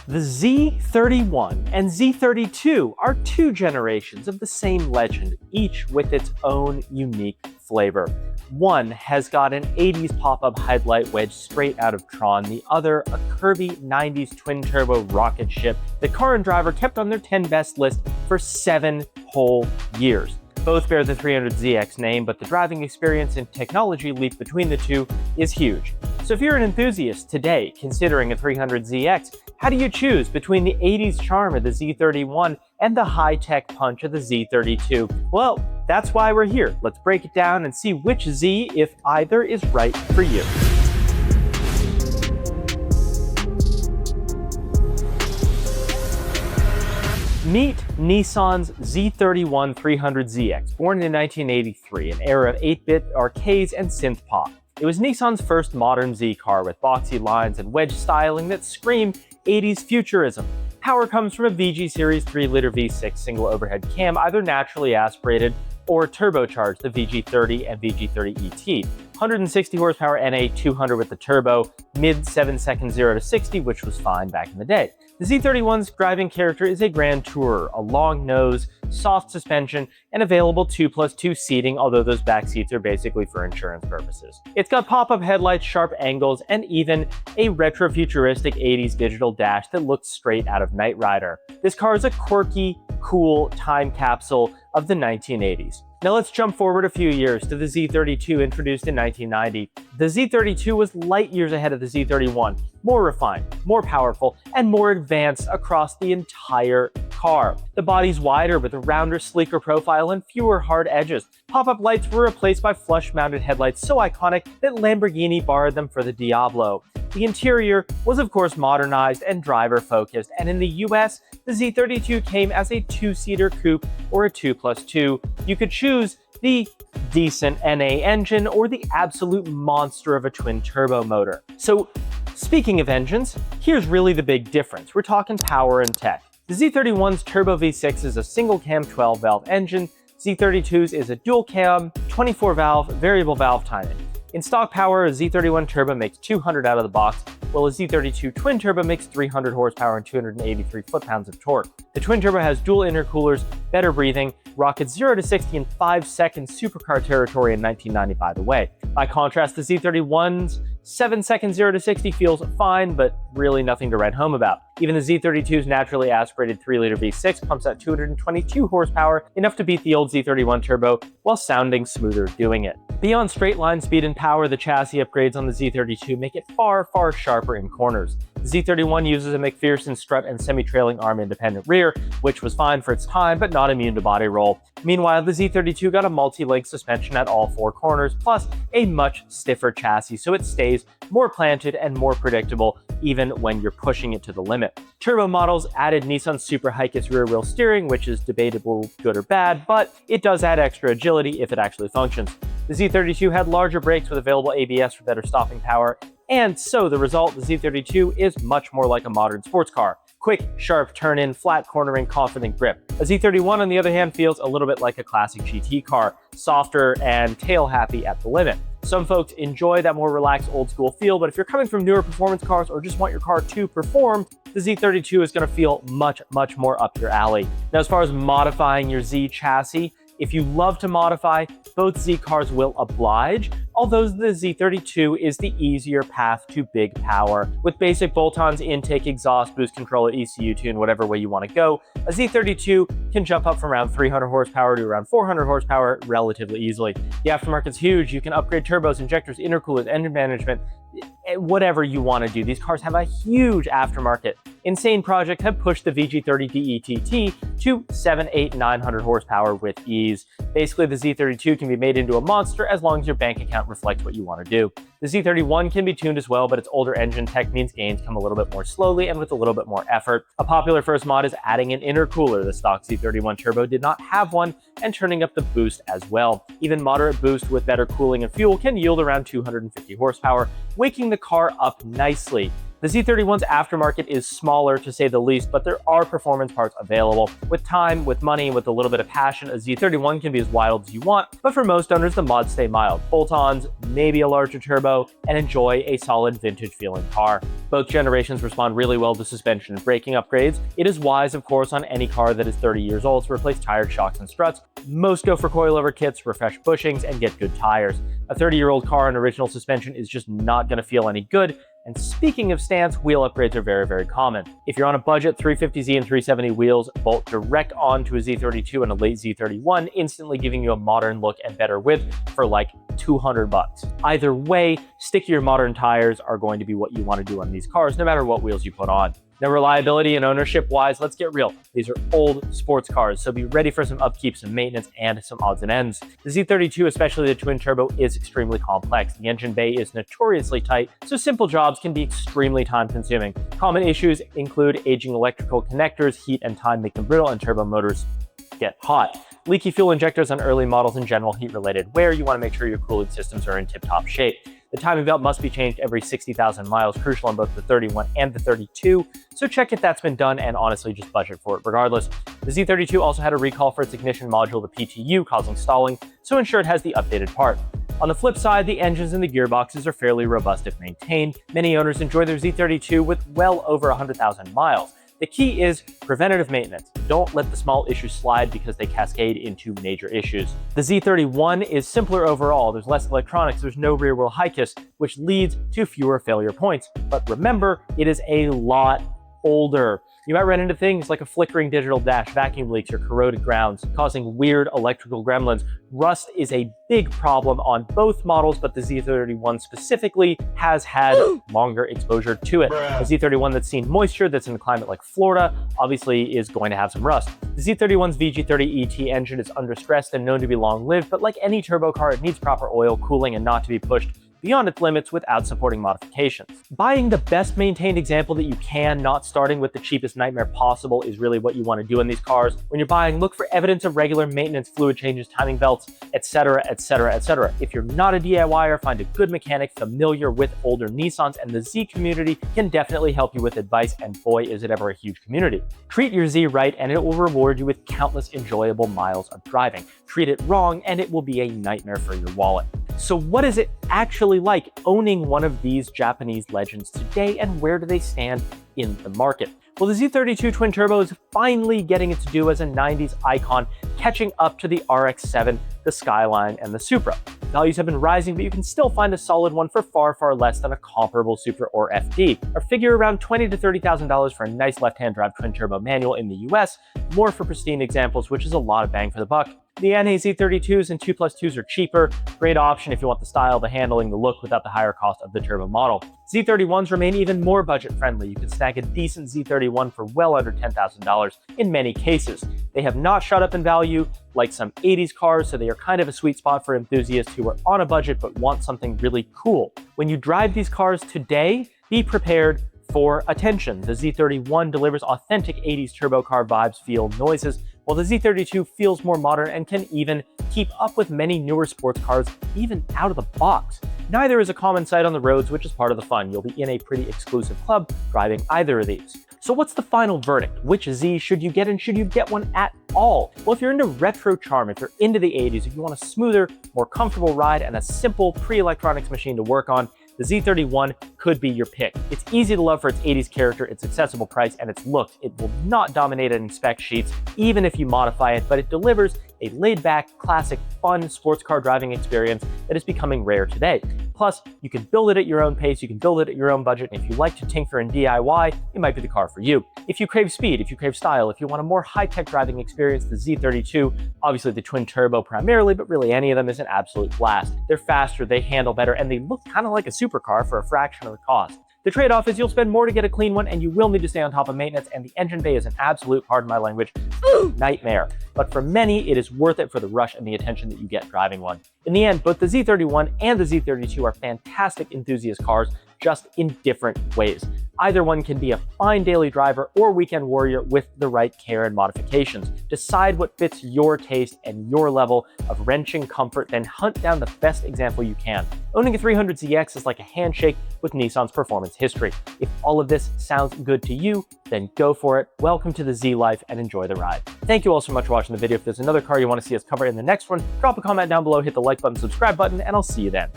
The Z31 and Z32 are two generations of the same legend, each with its own unique flavor. One has got an 80s pop-up headlight wedge straight out of Tron, the other a curvy 90s twin-turbo rocket ship that car and driver kept on their 10 best list for 7 whole years. Both bear the 300Zx name, but the driving experience and technology leap between the two is huge. So if you're an enthusiast today considering a 300Zx, how do you choose between the 80s charm of the Z31 and the high-tech punch of the Z32? Well, that's why we're here. Let's break it down and see which Z, if either, is right for you. Meet Nissan's Z31 300Zx, born in 1983, an era of 8-bit arcades and synth pop. It was Nissan's first modern Z car with boxy lines and wedge styling that scream 80s futurism. Power comes from a VG Series 3-liter V6 single overhead cam, either naturally aspirated or turbocharged, the VG30 and VG30 ET. 160 horsepower NA 200 with the turbo, mid 7 seconds 0 to 60, which was fine back in the day. The Z31's driving character is a grand tourer, a long nose, soft suspension, and available 2+2 seating, although those back seats are basically for insurance purposes. It's got pop-up headlights, sharp angles, and even a retro-futuristic 80s digital dash that looks straight out of Knight Rider. This car is a quirky, cool time capsule of the 1980s. Now let's jump forward a few years to the Z32 introduced in 1990. The Z32 was light years ahead of the Z31, more refined, more powerful, and more advanced across the entire car. The body's wider with a rounder, sleeker profile and fewer hard edges. Pop-up lights were replaced by flush-mounted headlights so iconic that Lamborghini borrowed them for the Diablo. The interior was of course modernized and driver-focused, and in the US, the Z32 came as a 2-seater coupe or a 2+2. You could choose the decent NA engine or the absolute monster of a twin-turbo motor. So, speaking of engines, here's really the big difference. We're talking power and tech. The Z31's Turbo V6 is a single-cam 12-valve engine. Z32's is a dual-cam 24-valve variable valve timing. In stock power, a Z31 Turbo makes 200 out of the box, while a Z32 Twin Turbo makes 300 horsepower and 283 foot-pounds of torque. The Twin Turbo has dual intercoolers, better breathing, rockets 0 to 60 in 5 seconds, supercar territory in 1990 by the way. By contrast, the Z31's 7 seconds 0 to 60 feels fine, but really nothing to write home about. Even the Z32's naturally aspirated 3-liter V6 pumps out 222 horsepower, enough to beat the old Z31 Turbo, while sounding smoother doing it. Beyond straight line speed and power, the chassis upgrades on the Z32 make it far, far sharper in corners. The Z31 uses a McPherson strut and semi-trailing arm independent rear, which was fine for its time, but not immune to body roll. Meanwhile, the Z32 got a multi-link suspension at all 4 corners, plus a much stiffer chassis, so it stays more planted and more predictable even when you're pushing it to the limit. Turbo models added Nissan's Super High-Kiss rear-wheel steering, which is debatable good or bad, but it does add extra agility if it actually functions. The Z32 had larger brakes with available ABS for better stopping power, and so the result, the Z32 is much more like a modern sports car. Quick, sharp turn-in, flat cornering, confident grip. A Z31, on the other hand, feels a little bit like a classic GT car, softer and tail-happy at the limit. Some folks enjoy that more relaxed old-school feel, but if you're coming from newer performance cars or just want your car to perform, the Z32 is going to feel much, much more up your alley. Now, as far as modifying your Z chassis, if you love to modify, both Z cars will oblige, although the Z32 is the easier path to big power. With basic bolt-ons, intake, exhaust, boost controller, ECU tune, whatever way you want to go, a Z32 can jump up from around 300 horsepower to around 400 horsepower relatively easily. The aftermarket's huge. You can upgrade turbos, injectors, intercoolers, engine management, whatever you want to do. These cars have a huge aftermarket. Insane projects have pushed the VG30 DETT to 700, 800, 900 horsepower with ease. Basically, the Z32 can be made into a monster as long as your bank account reflects what you want to do. The Z31 can be tuned as well, but its older engine tech means gains come a little bit more slowly and with a little bit more effort. A popular first mod is adding an intercooler. The stock Z31 Turbo did not have one, and turning up the boost as well. Even moderate boost with better cooling and fuel can yield around 250 horsepower, waking the car up nicely. The Z31's aftermarket is smaller to say the least, but there are performance parts available. With time, with money, and with a little bit of passion, a Z31 can be as wild as you want, but for most owners, the mods stay mild. Bolt-ons, maybe a larger turbo, and enjoy a solid vintage-feeling car. Both generations respond really well to suspension and braking upgrades. It is wise, of course, on any car that is 30 years old to replace tired shocks and struts. Most go for coilover kits, refresh bushings, and get good tires. A 30-year-old car on original suspension is just not going to feel any good. And speaking of stance, wheel upgrades are very, very common. If you're on a budget, 350Z and 370 wheels bolt direct onto a Z32 and a late Z31, instantly giving you a modern look and better width for like $200. Either way, stickier modern tires are going to be what you want to do on these cars, no matter what wheels you put on. Now, reliability and ownership wise, let's get real. These are old sports cars, so be ready for some upkeep, some maintenance, and some odds and ends. The Z32, especially the twin turbo, is extremely complex. The engine bay is notoriously tight, so simple jobs can be extremely time consuming. Common issues include aging electrical connectors, heat and time make them brittle, and turbo motors get hot. Leaky fuel injectors on early models and general heat-related wear. You want to make sure your cooling systems are in tip-top shape. The timing belt must be changed every 60,000 miles, crucial on both the 31 and the 32, so check if that's been done and honestly just budget for it regardless. The Z32 also had a recall for its ignition module, the PTU, causing stalling, so ensure it has the updated part. On the flip side, the engines and the gearboxes are fairly robust if maintained. Many owners enjoy their Z32 with well over 100,000 miles. The key is preventative maintenance. Don't let the small issues slide because they cascade into major issues. The Z31 is simpler overall. There's less electronics, there's no rear wheel high kiss, which leads to fewer failure points. But remember, it is a lot older. You might run into things like a flickering digital dash, vacuum leaks, or corroded grounds, causing weird electrical gremlins. Rust is a big problem on both models, but the Z31 specifically has had longer exposure to it. The Z31 that's seen moisture, that's in a climate like Florida, obviously is going to have some rust. The Z31's VG30 ET engine is under stress and known to be long-lived, but like any turbo car, it needs proper oil, cooling, and not to be pushed beyond its limits without supporting modifications. Buying the best maintained example that you can, not starting with the cheapest nightmare possible, is really what you want to do in these cars. When you're buying, look for evidence of regular maintenance, fluid changes, timing belts, etc., etc., etc. If you're not a DIYer, find a good mechanic familiar with older Nissans, and the Z community can definitely help you with advice, and boy, is it ever a huge community. Treat your Z right, and it will reward you with countless enjoyable miles of driving. Treat it wrong, and it will be a nightmare for your wallet. So what is it actually like owning one of these Japanese legends today, and where do they stand in the market? Well, the Z32 twin turbo is finally getting its due as a 90s icon, catching up to the RX-7, the Skyline, and the Supra. Values have been rising, but you can still find a solid one for far, far less than a comparable Supra or FD. Or figure around $20,000 to $30,000 for a nice left-hand drive twin turbo manual in the US, more for pristine examples, which is a lot of bang for the buck. The NA Z32s and 2+2s are cheaper. Great option if you want the style, the handling, the look without the higher cost of the turbo model. Z31s remain even more budget friendly. You can snag a decent Z31 for well under $10,000 in many cases. They have not shot up in value like some 80s cars, so they are kind of a sweet spot for enthusiasts who are on a budget but want something really cool. When you drive these cars today, be prepared for attention. The Z31 delivers authentic 80s turbo car vibes, feel, noises, while the Z32 feels more modern and can even keep up with many newer sports cars, even out of the box. Neither is a common sight on the roads, which is part of the fun. You'll be in a pretty exclusive club driving either of these. So what's the final verdict? Which Z should you get, and should you get one at all? Well, if you're into retro charm, if you're into the 80s, if you want a smoother, more comfortable ride and a simple pre-electronics machine to work on, the Z31 could be your pick. It's easy to love for its 80s character, its accessible price, and its looks. It will not dominate in spec sheets, even if you modify it, but it delivers a laid-back, classic, fun sports car driving experience that is becoming rare today. Plus, you can build it at your own pace, you can build it at your own budget, and if you like to tinker and DIY, it might be the car for you. If you crave speed, if you crave style, if you want a more high-tech driving experience, the Z32, obviously the twin turbo primarily, but really any of them, is an absolute blast. They're faster, they handle better, and they look kind of like a supercar for a fraction of the cost. The trade-off is you'll spend more to get a clean one, and you will need to stay on top of maintenance, and the engine bay is an absolute, pardon my language, nightmare. But for many, it is worth it for the rush and the attention that you get driving one. In the end, both the Z31 and the Z32 are fantastic enthusiast cars, just in different ways. Either one can be a fine daily driver or weekend warrior with the right care and modifications. Decide what fits your taste and your level of wrenching comfort, then hunt down the best example you can. Owning a 300ZX is like a handshake with Nissan's performance history. If all of this sounds good to you, then go for it. Welcome to the Z Life and enjoy the ride. Thank you all so much for watching the video. If there's another car you want to see us cover in the next one, drop a comment down below, hit the like button, subscribe button, and I'll see you then.